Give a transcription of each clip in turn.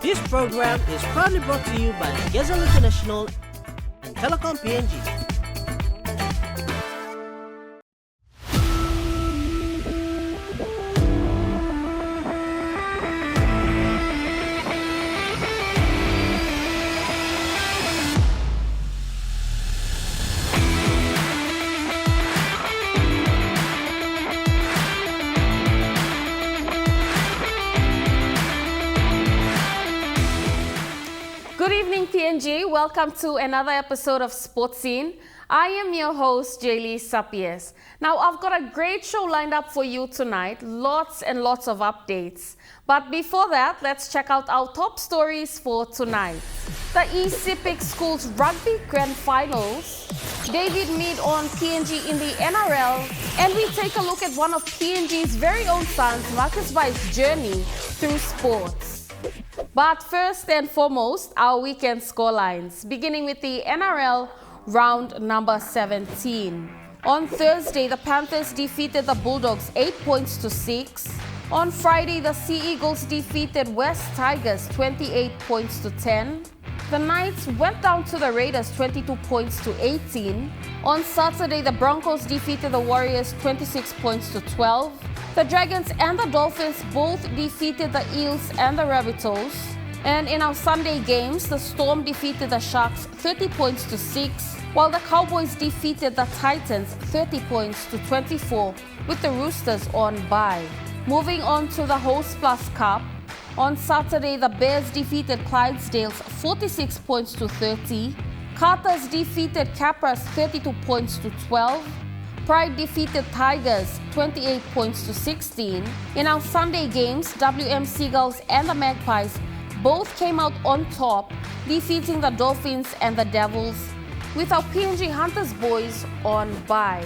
This program is proudly brought to you by Gazelle International and Telecom PNG. Good evening, PNG. Welcome to another episode of Sports Scene. I am your host, Jaylee Sapies. Now, I've got a great show lined up for you tonight. Lots and lots of updates. But before that, let's check out our top stories for tonight. The Sepik Schools Rugby Grand Finals, David Mead on PNG in the NRL, and we take a look at one of PNG's very own sons, Marcus Vai's journey through sports. But first and foremost, our weekend scorelines, beginning with the NRL round number 17. On Thursday, the Panthers defeated the Bulldogs 8-6. On Friday, the Sea Eagles defeated West Tigers 28-10. The Knights went down to the Raiders 22-18. On Saturday, the Broncos defeated the Warriors 26-12. The Dragons and the Dolphins both defeated the Eels and the Rabbitohs. And in our Sunday games, the Storm defeated the Sharks 30-6, while the Cowboys defeated the Titans 30-24, with the Roosters on bye. Moving on to the Host Plus Cup, on Saturday, the Bears defeated Clydesdales 46-30. Carters defeated Capras 32-12. Pride defeated Tigers 28-16. In our Sunday games, WM Seagulls and the Magpies both came out on top, defeating the Dolphins and the Devils, with our PNG Hunters boys on bye.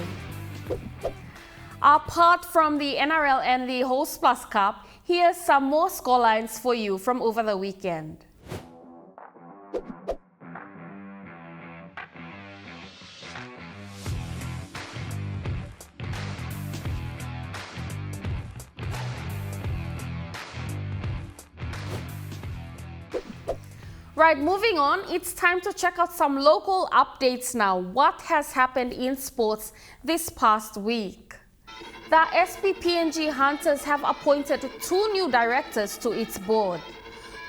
Apart from the NRL and the Host Plus Cup, here's some more scorelines for you from over the weekend. Right, moving on, it's time to check out some local updates now. What has happened in sports this past week? The SPPNG Hunters have appointed 2 new directors to its board.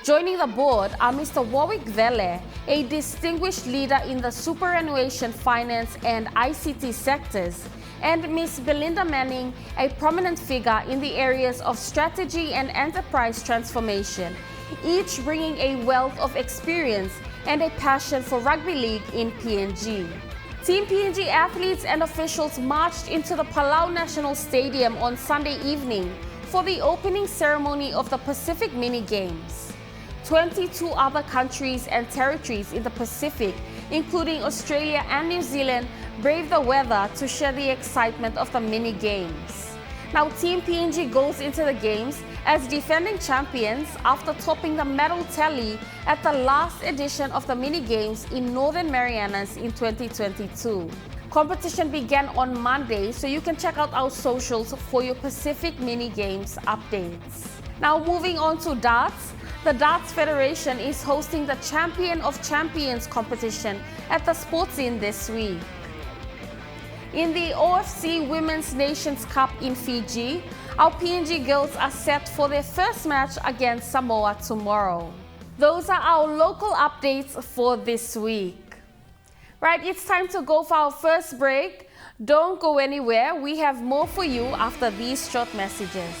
Joining the board are Mr. Warwick Vele, a distinguished leader in the superannuation, finance and ICT sectors, and Ms. Belinda Manning, a prominent figure in the areas of strategy and enterprise transformation, each bringing a wealth of experience and a passion for rugby league in PNG. Team PNG athletes and officials marched into the Palau National Stadium on Sunday evening for the opening ceremony of the Pacific Mini Games. 22 other countries and territories in the Pacific, including Australia and New Zealand, braved the weather to share the excitement of the Mini Games. Now, Team PNG goes into the Games as defending champions after topping the medal tally at the last edition of the Mini Games in Northern Marianas in 2022. Competition began on Monday, so you can check out our socials for your Pacific Mini Games updates. Now, moving on to darts. The Darts Federation is hosting the Champion of Champions competition at the Sports Inn this week. In the OFC Women's Nations Cup in Fiji, our PNG girls are set for their first match against Samoa tomorrow. Those are our local updates for this week. Right, it's time to go for our first break. Don't go anywhere. We have more for you after these short messages.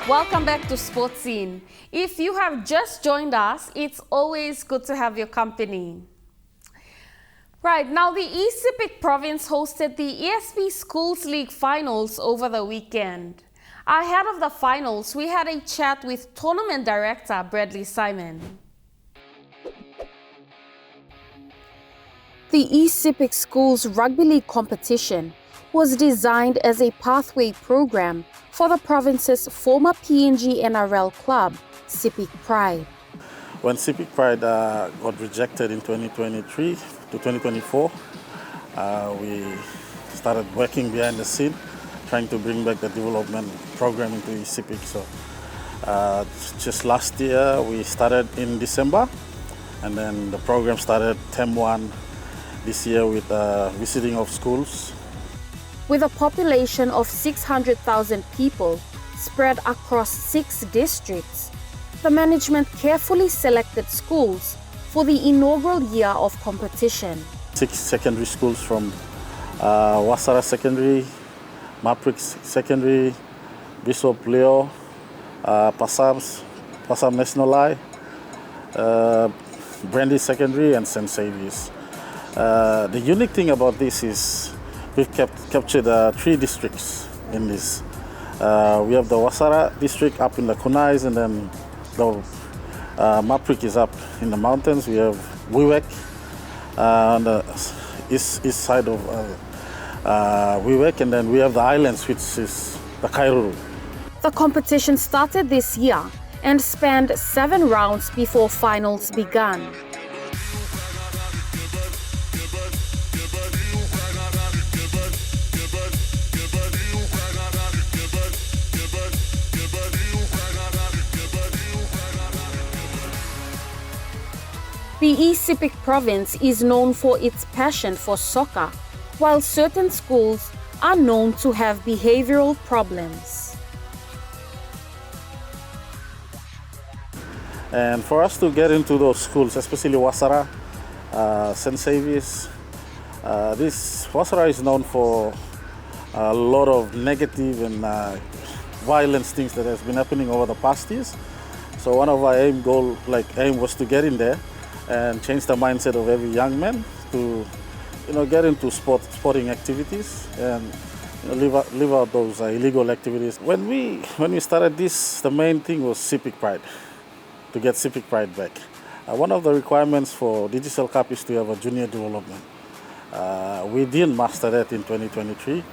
Welcome back to Sports Scene. If you have just joined us, it's always good to have your company. Right, now the Sepik Province hosted the ESP Schools League Finals over the weekend. Ahead of the finals, we had a chat with Tournament Director Bradley Simon. The Sepik Schools Rugby League competition was designed as a pathway program for the province's former PNG NRL club, Sepik Pride. When Sepik Pride got rejected in 2023 to 2024, We started working behind the scene, trying to bring back the development program into Sepik. So just last year we started in December, and then the program started term 1 this year with visiting of schools. With a population of 600,000 people spread across 6 districts, the management carefully selected schools for the inaugural year of competition. 6 secondary schools from Wasara Secondary, Maprik Secondary, Bishop Leo, Passam National High, Brandy Secondary, and St. Saviour's. The unique thing about this is we've captured 3 districts in this. We have the Wasara district up in the Kunais, and then the Maprik is up in the mountains. We have Wewak on the east side of Wewak, and then we have the islands, which is the Kairuru. The competition started this year and spanned 7 rounds before finals began. The Sepik Province is known for its passion for soccer, while certain schools are known to have behavioral problems. And for us to get into those schools, especially Wasara, St. Saviour's, this Wasara is known for a lot of negative and violence things that has been happening over the past years. So one of our aim was to get in there and change the mindset of every young man to, get into sporting activities and live out those illegal activities. When we started this, the main thing was Sepik Pride, to get Sepik Pride back. One of the requirements for Digital Cup is to have a junior development. We didn't master that in 2023.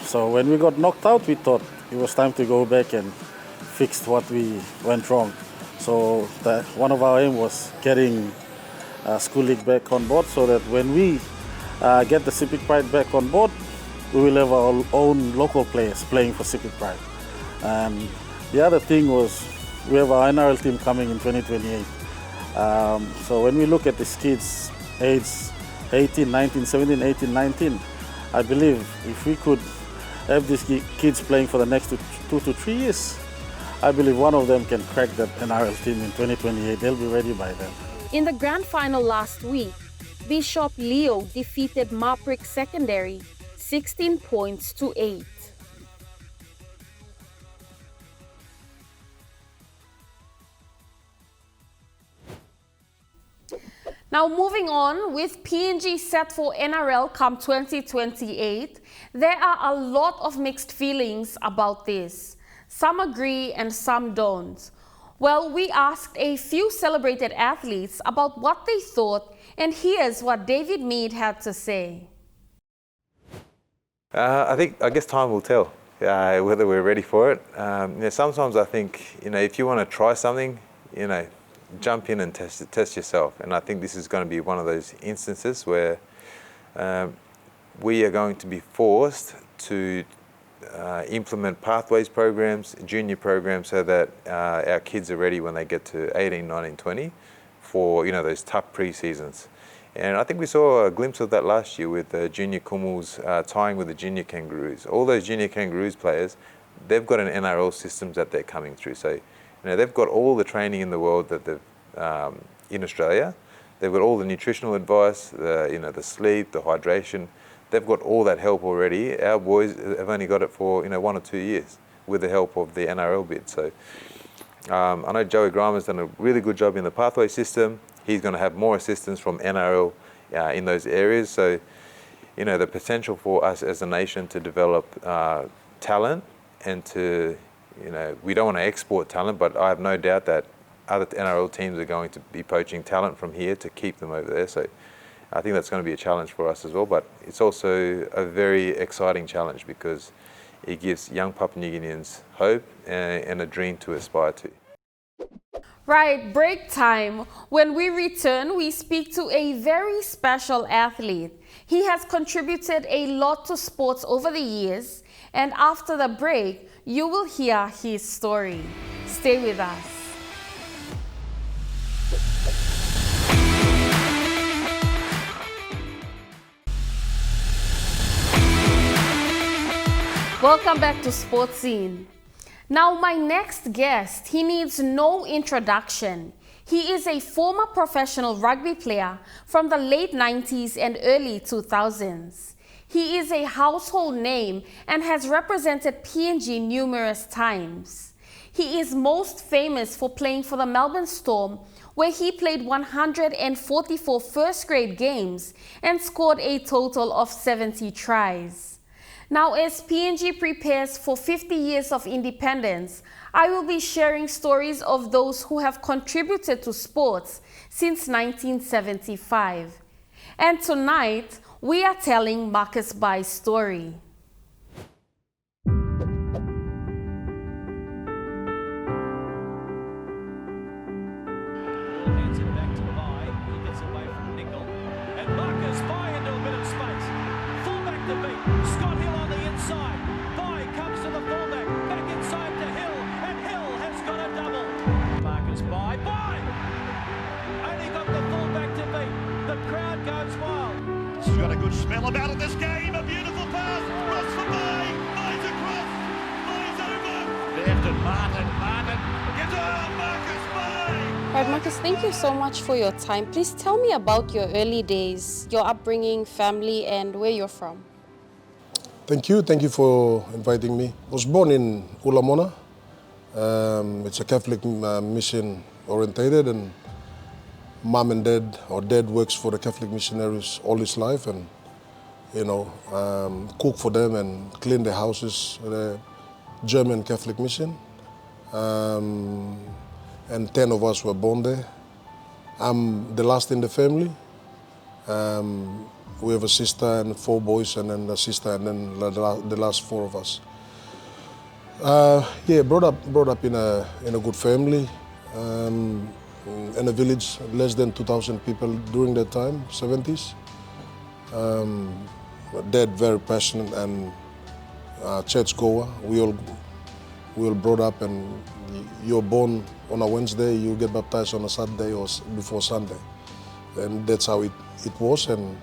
So when we got knocked out, we thought it was time to go back and fix what we went wrong. So one of our aim was getting School League back on board, so that when we get the Sepik Pride back on board, we will have our own local players playing for Sepik Pride. And the other thing was we have our NRL team coming in 2028. So when we look at these kids, age 18, 19, 17, 18, 19, I believe if we could have these kids playing for the next 2 to 3 years, I believe one of them can crack that NRL team in 2028. They'll be ready by then. In the grand final last week, Bishop Leo defeated Maprik Secondary 16 points to 8. Now moving on, with PNG set for NRL come 2028, there are a lot of mixed feelings about this. Some agree and some don't. Well, we asked a few celebrated athletes about what they thought, and here's what David Mead had to say. I guess time will tell whether we're ready for it. Sometimes I think, if you want to try something, jump in and test yourself. And I think this is going to be one of those instances where we are going to be forced to implement pathways programs, junior programs, so that our kids are ready when they get to 18, 19, 20 for those tough pre-seasons. And I think we saw a glimpse of that last year with the junior Kumals tying with the junior Kangaroos. All those junior Kangaroos players, they've got an NRL systems that they're coming through. So they've got all the training in the world that they've in Australia. They've got all the nutritional advice, the sleep, the hydration. They've got all that help already. Our boys have only got it for 1 or 2 years with the help of the NRL bid. So I know Joey Grimer's done a really good job in the pathway system. He's going to have more assistance from NRL in those areas. So the potential for us as a nation to develop talent and to we don't want to export talent, but I have no doubt that other NRL teams are going to be poaching talent from here to keep them over there. So I think that's going to be a challenge for us as well, but it's also a very exciting challenge because it gives young Papua New Guineans hope and a dream to aspire to. Right, break time. When we return, we speak to a very special athlete. He has contributed a lot to sports over the years, and after the break, you will hear his story. Stay with us. Welcome back to Sports Scene. Now, my next guest, he needs no introduction. He is a former professional rugby player from the late 90s and early 2000s. He is a household name and has represented PNG numerous times. He is most famous for playing for the Melbourne Storm, where he played 144 first grade games and scored a total of 70 tries. Now, as PNG prepares for 50 years of independence, I will be sharing stories of those who have contributed to sports since 1975. And tonight, we are telling Marcus Bai's story. Hands it back to Bai. He gets away from Nickel. And Marcus Bai into a bit of space. Fullback to beat. Scott Hill on the inside. Bai comes to the fullback. Back inside to Hill. And Hill has got a double. Marcus Bai. Bai! Only got the fullback to beat. The crowd goes wild. He's got a good smell about it this game. A beautiful pass. Ross for Bai. Bai's across. Bai's over. Left and Martin. Get on Marcus Bai. Right, Marcus, thank you so much for your time. Please tell me about your early days, your upbringing, family, and where you're from. Thank you for inviting me. I was born in Ulamona. It's a Catholic mission orientated, and mom and dad, or dad works for the Catholic missionaries all his life, and cook for them and clean their houses, the German Catholic mission. And 10 of us were born there. I'm the last in the family. We have a sister and 4 boys, and then a sister, and then the last 4 of us. Brought up in a good family, in a village, less than 2,000 people during that time, 70s. Dad very passionate and churchgoer. We all brought up, and you're born on a Wednesday, you get baptized on a Saturday or before Sunday, and that's how it was, and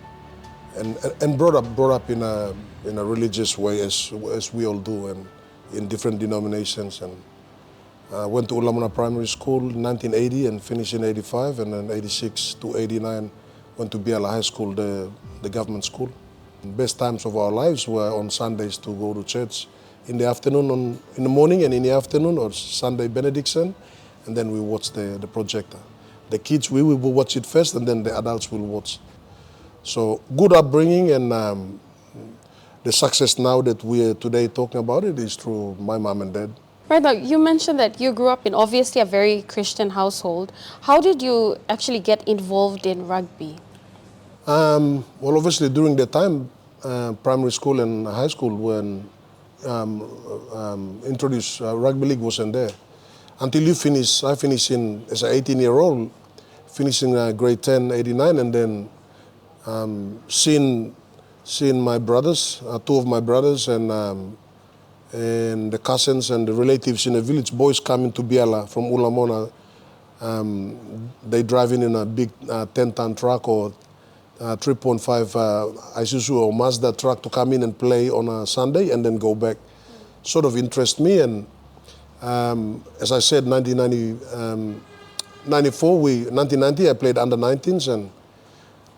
brought up in a religious way, as we all do, and in different denominations. And went to Ulamana Primary School in 1980 and finished in 85, and then 86 to 89 went to Biala High School, the government school. Best times of our lives were on Sundays to go to church in the afternoon, in the morning and in the afternoon, or Sunday benediction, and then we watch the projector. The kids, we will watch it first, and then the adults will watch. So good upbringing, and the success now that we are today talking about it is through my mom and dad. Right, now, you mentioned that you grew up in obviously a very Christian household. How did you actually get involved in rugby? Well, obviously during the time, primary school and high school, when introduced Rugby League wasn't there. Until I finished as an 18-year-old, finishing grade 10, 89, and then seeing my brothers, 2 of my brothers, and the cousins and the relatives in the village, boys coming to Biala from Ulamona. They driving in a big 10-ton truck or 3.5 Isuzu or Mazda truck to come in and play on a Sunday and then go back. Sort of interest me, and as I said, 1990 I played under 19s, and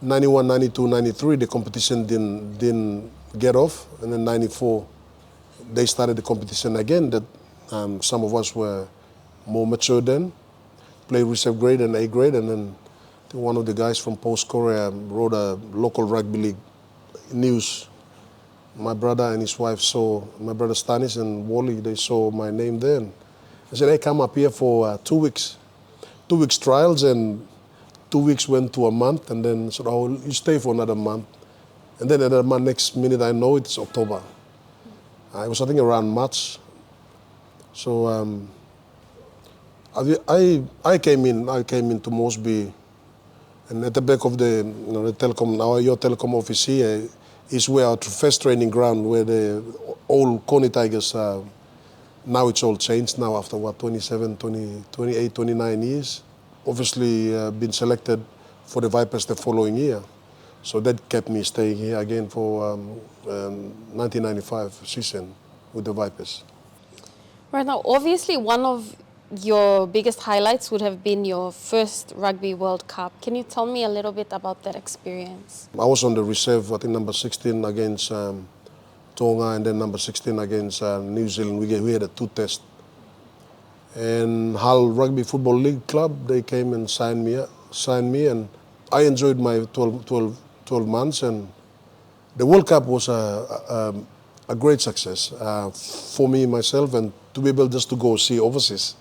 91, 92, 93 the competition didn't get off, and then 94 they started the competition again. That some of us were more mature then, played reserve grade and A grade, and then one of the guys from Post Korea wrote a local rugby league news. My brother and his wife saw, my brother Stanis and Wally, they saw my name there. And I said, hey, come up here for 2 weeks. 2 weeks trials, and 2 weeks went to a month, and then said, oh, you stay for another month. And then another month, next minute I know it's October. I was, I think, around March. So I came into Mosby, and at the back of the the telecom, your telecom office here is where our first training ground, where the old Coney Tigers. Now it's all changed now after 27, 20, 28, 29 years. Obviously been selected for the Vipers the following year. So that kept me staying here again for 1995 season with the Vipers. Right now, obviously, one of your biggest highlights would have been your first Rugby World Cup. Can you tell me a little bit about that experience? I was on the reserve, I think number 16 against Tonga, and then number 16 against New Zealand. We had a 2 test. And Hull Rugby Football League Club, they came and signed me, and I enjoyed my 12 months, and the World Cup was a great success for me, myself, and to be able just to go see overseas.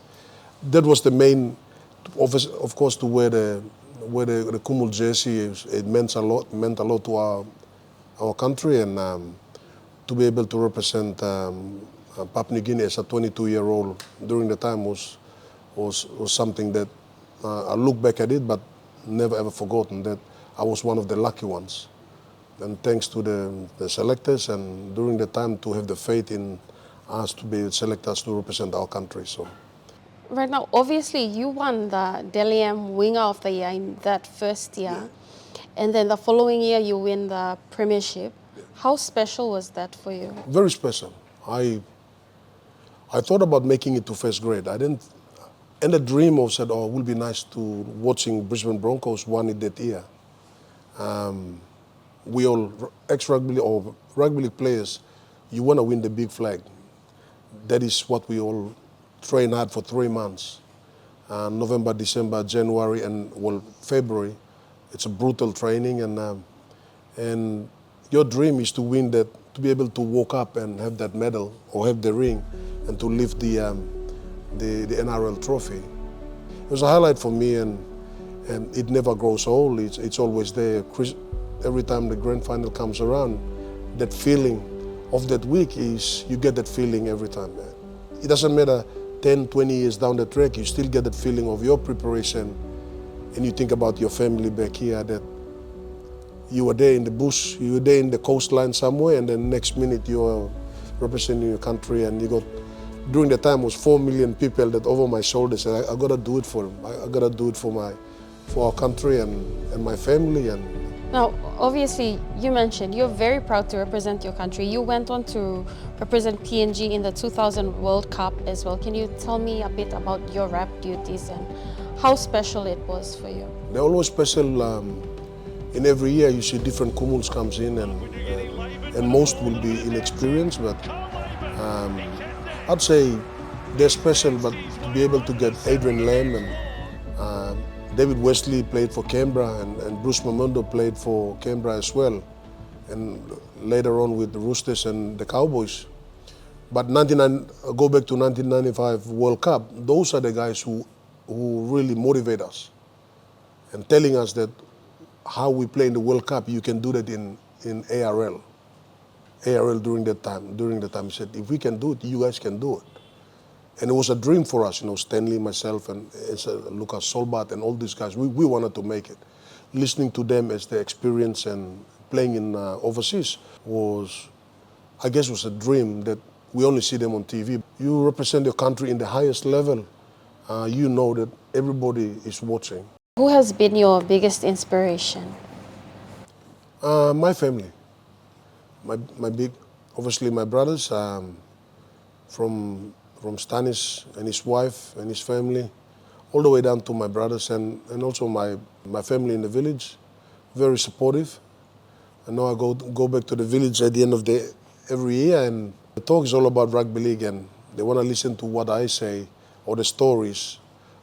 That was the main, of course, to wear the Kumul jersey. It meant a lot to our country, and to be able to represent Papua New Guinea as a 22-year-old during the time was something that I look back at it, but never ever forgotten that I was one of the lucky ones. And thanks to the selectors, and during the time to have the faith in us to be selectors to represent our country. So. Right now, obviously, you won the Dally M Winger of the Year in that first year. And then the following year, you win the Premiership. How special was that for you? Very special. I thought about making it to first grade. I didn't, and a dream of said, oh, it would be nice to watching Brisbane Broncos won it that year. We all, ex-rugby or rugby league players, you want to win the big flag. That is what we all train hard for 3 months. November, December, January, and February. It's a brutal training, and your dream is to win that, to be able to walk up and have that medal or have the ring, and to lift the NRL trophy. It was a highlight for me, and it never grows old. It's always there. Every time the grand final comes around, that feeling of that week is, you get that feeling every time. It doesn't matter 10, 20 years down the track, you still get that feeling of your preparation, and you think about your family back here, that you were there in the bush, you were there in the coastline somewhere, and then next minute you are representing your country, and you got, during the time was 4 million people that over my shoulders said, I gotta do it for them. I gotta do it for our country and my family. And now, obviously, you mentioned you're very proud to represent your country. You went on to represent PNG in the 2000 World Cup as well. Can you tell me a bit about your rep duties and how special it was for you? They're always special. In every year, you see different Kumuls comes in, and most will be inexperienced, but I'd say they're special. But to be able to get Adrian Lamb and David Wesley played for Canberra, and Bruce Mamundo played for Canberra as well, and later on with the Roosters and the Cowboys. But go back to 1995 World Cup, those are the guys who really motivate us and telling us that how we play in the World Cup, you can do that in ARL. ARL during the time, he said, if we can do it, you guys can do it. And it was a dream for us, Stanley, myself, and Lucas Solbat, and all these guys. We wanted to make it. Listening to them as their experience and playing in overseas was a dream that we only see them on TV. You represent your country in the highest level. You know that everybody is watching. Who has been your biggest inspiration? My family. Obviously my brothers, from Stanis and his wife and his family, all the way down to my brothers and also my family in the village, very supportive. I know I go back to the village at the end of every year, and the talk is all about rugby league, and they want to listen to what I say or the stories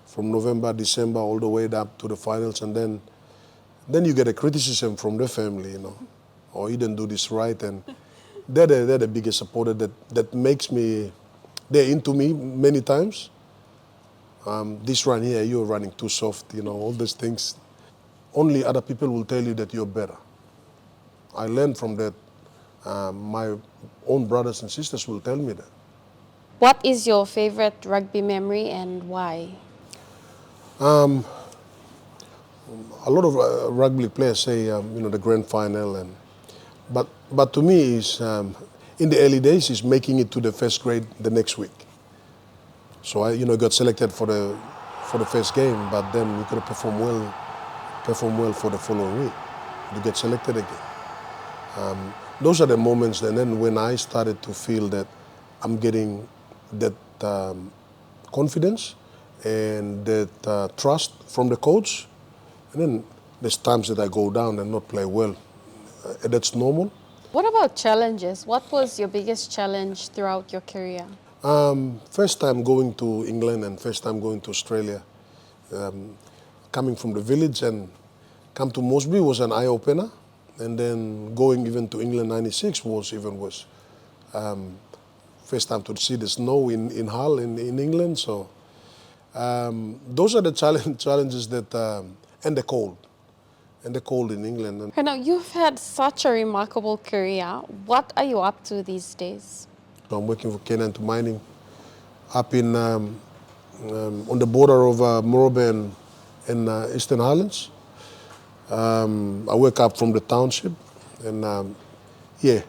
from November, December, all the way up to the finals, and then you get a criticism from the family, or you didn't do this right, and they're the biggest supporter that makes me. They're into me many times. This run here, you're running too soft, all these things. Only other people will tell you that you're better. I learned from that. My own brothers and sisters will tell me that. What is your favorite rugby memory and why? A lot of rugby league players say, the grand final, but to me, is in the early days, is making it to the first grade the next week. So I, got selected for the first game, but then you got to perform well for the following week to get selected again. Those are the moments, and then when I started to feel that I'm getting that confidence and that trust from the coach, and then there's times that I go down and not play well. That's normal. What about challenges? What was your biggest challenge throughout your career? First time going to England and first time going to Australia. Coming from the village and come to Mosby was an eye-opener. And then going even to England '96 was even worse. First time to see the snow in Hull in England. So those are the challenges that, and the cold. And the cold in England. Now, you've had such a remarkable career. What are you up to these days? I'm working for K92 Mining up in on the border of Moorabbin and Eastern Highlands. I work up from the township, and it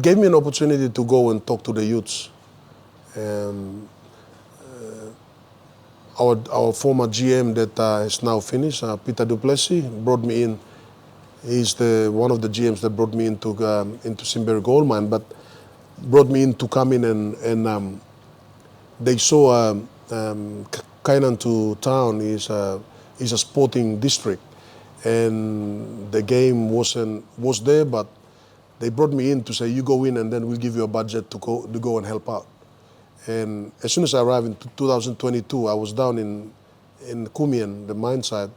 gave me an opportunity to go and talk to the youths. Our former GM that has now finished, Peter Duplessis, brought me in. He's one of the GMs that brought me into Simberry Gold Mine, but brought me in to come in and they saw Kainantu town is a sporting district, and the game was there, but they brought me in to say, you go in and then we'll give you a budget to go and help out. And as soon as I arrived in 2022, I was down in Kumian, the mine site,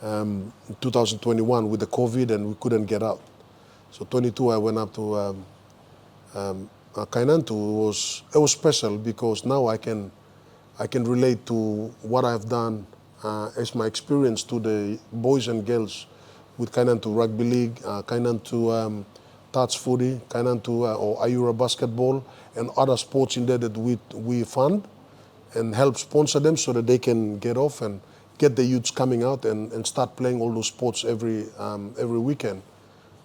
in 2021 with the COVID, and we couldn't get out. So 22, I went up to Kainantu. It was special because now I can relate to what I've done as my experience to the boys and girls with Kainantu Rugby League, Kainantu Touch Footy, Kainantu or Ayura Basketball, and other sports in there that we fund and help sponsor them so that they can get off and get the youths coming out and start playing all those sports every weekend,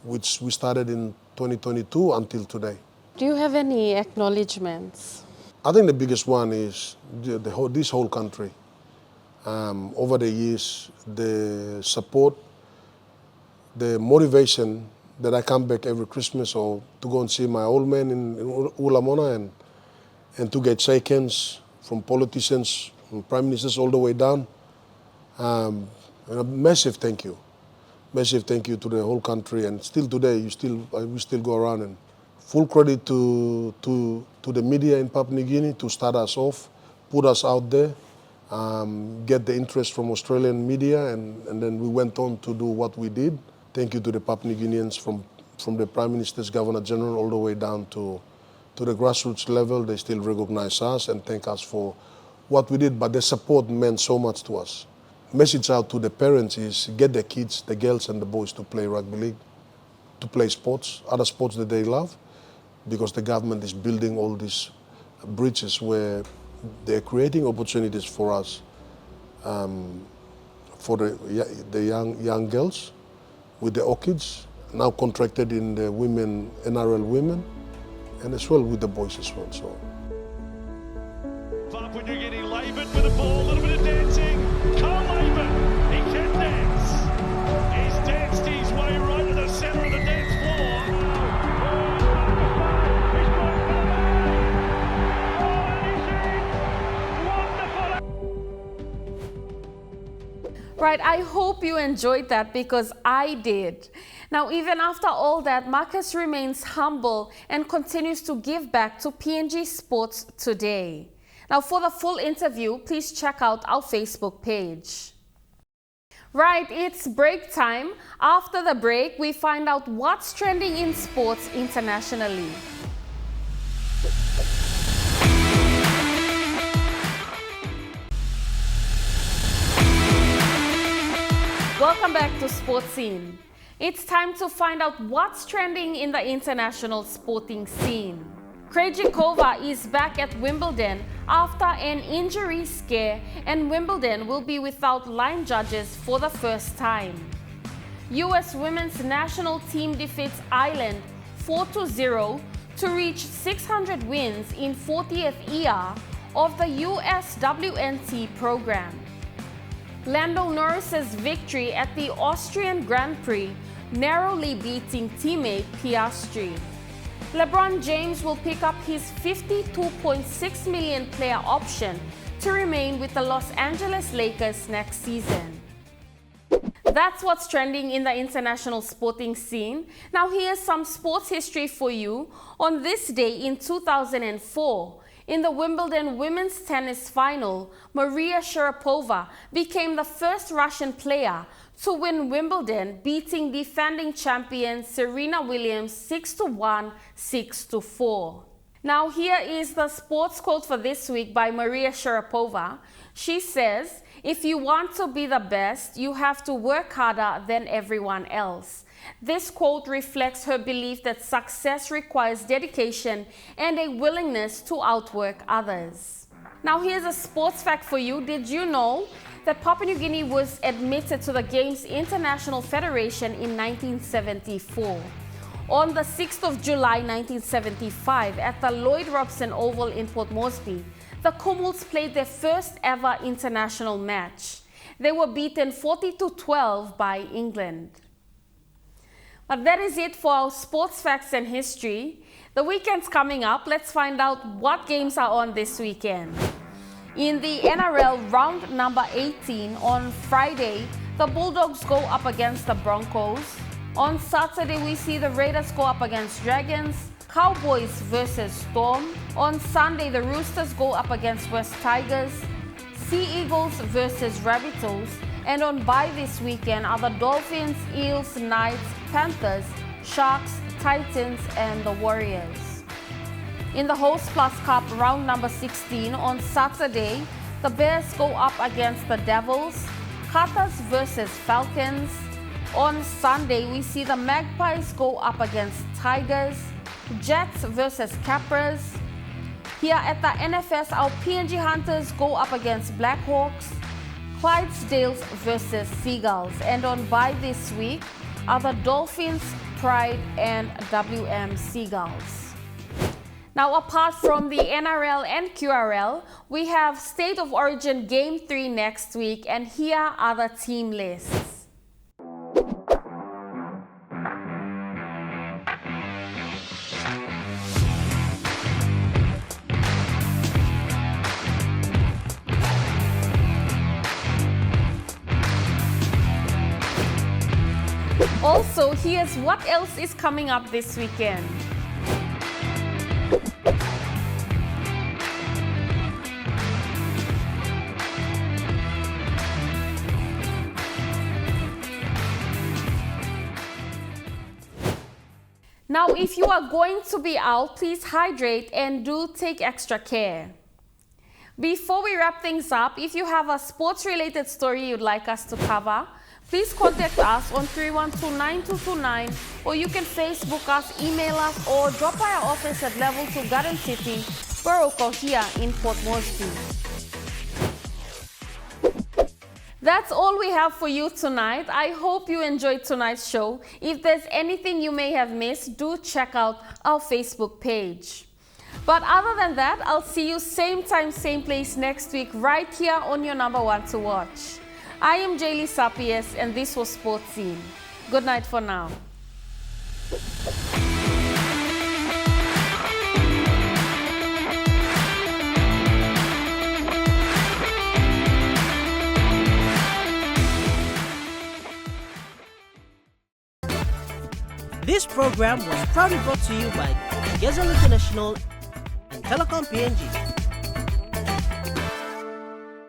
which we started in 2022 until today. Do you have any acknowledgements? I think the biggest one is this whole country. Over the years, the support, the motivation that I come back every Christmas or to go and see my old man in Ulamona and to get shake hands from politicians, from prime ministers all the way down. And a massive thank you. Massive thank you to the whole country, and still today we still go around, and full credit to the media in Papua New Guinea to start us off, put us out there, get the interest from Australian media, and then we went on to do what we did. Thank you to the Papua New Guineans from the Prime Minister's Governor General all the way down to the grassroots level. They still recognize us and thank us for what we did, but the support meant so much to us. Message out to the parents is get their kids, the girls and the boys, to play rugby league, to play sports, other sports that they love, because the government is building all these bridges where they're creating opportunities for us, for the young girls with the orchids, now contracted in the women, NRL women, and as well with the boys as well. So. Papua New Guinea laboured with the ball, a little bit of dancing. Carl Laban, he can dance. He's danced his way right to the centre of the dance floor. Right, I hope you enjoyed that because I did. Now, even after all that, Marcus remains humble and continues to give back to PNG Sports today. Now, for the full interview, please check out our Facebook page. Right, it's break time. After the break, we find out what's trending in sports internationally. Welcome back to Sports Scene. It's time to find out what's trending in the international sporting scene. Krejcikova is back at Wimbledon after an injury scare, and Wimbledon will be without line judges for the first time. US women's national team defeats Ireland 4-0 to reach 600 wins in 40th year of the USWNT program. Lando Norris's victory at the Austrian Grand Prix, narrowly beating teammate Piastri. LeBron James will pick up his $52.6 million player option to remain with the Los Angeles Lakers next season. That's what's trending in the international sporting scene. Now here's some sports history for you. On this day in 2004, in the Wimbledon women's tennis final, Maria Sharapova became the first Russian player to win Wimbledon, beating defending champion Serena Williams 6-1, 6-4. Now here is the sports quote for this week by Maria Sharapova. She says, "If you want to be the best, you have to work harder than everyone else." This quote reflects her belief that success requires dedication and a willingness to outwork others. Now here's a sports fact for you. Did you know that Papua New Guinea was admitted to the Games International Federation in 1974? On the 6th of July 1975, at the Lloyd Robson Oval in Port Moresby, the Kumuls played their first ever international match. They were beaten 40-12 by England. But that is it for our sports facts and history. The weekend's coming up. Let's find out what games are on this weekend. In the NRL round number 18 on Friday, the Bulldogs go up against the Broncos. On Saturday, we see the Raiders go up against Dragons, Cowboys versus Storm. On Sunday, the Roosters go up against West Tigers, Sea Eagles versus Rabbitohs. And on bye this weekend are the Dolphins, Eels, Knights, Panthers, Sharks, Titans, and the Warriors. In the Host Plus Cup round number 16 on Saturday, the Bears go up against the Devils, Cutters versus Falcons. On Sunday, we see the Magpies go up against Tigers, Jets versus Capras. Here at the NFS, our PNG Hunters go up against Blackhawks, Clydesdales versus Seagulls. And on bye this week are the Dolphins, Pride, and WM Seagulls. Now, apart from the NRL and QRL, we have State of Origin Game 3 next week, and here are the team lists. Also, here's what else is coming up this weekend. Now, if you are going to be out, please hydrate and do take extra care. Before we wrap things up, if you have a sports-related story you'd like us to cover, please contact us on 312-9229, or you can Facebook us, email us, or drop by our office at Level 2 Garden City, Baroko, here in Port Moresby. That's all we have for you tonight. I hope you enjoyed tonight's show. If there's anything you may have missed, do check out our Facebook page. But other than that, I'll see you same time, same place next week, right here on your number one to watch. I am Jaylee Sapies, and this was Sports Scene. Good night for now. This program was proudly brought to you by Gazelle International and Telecom PNG.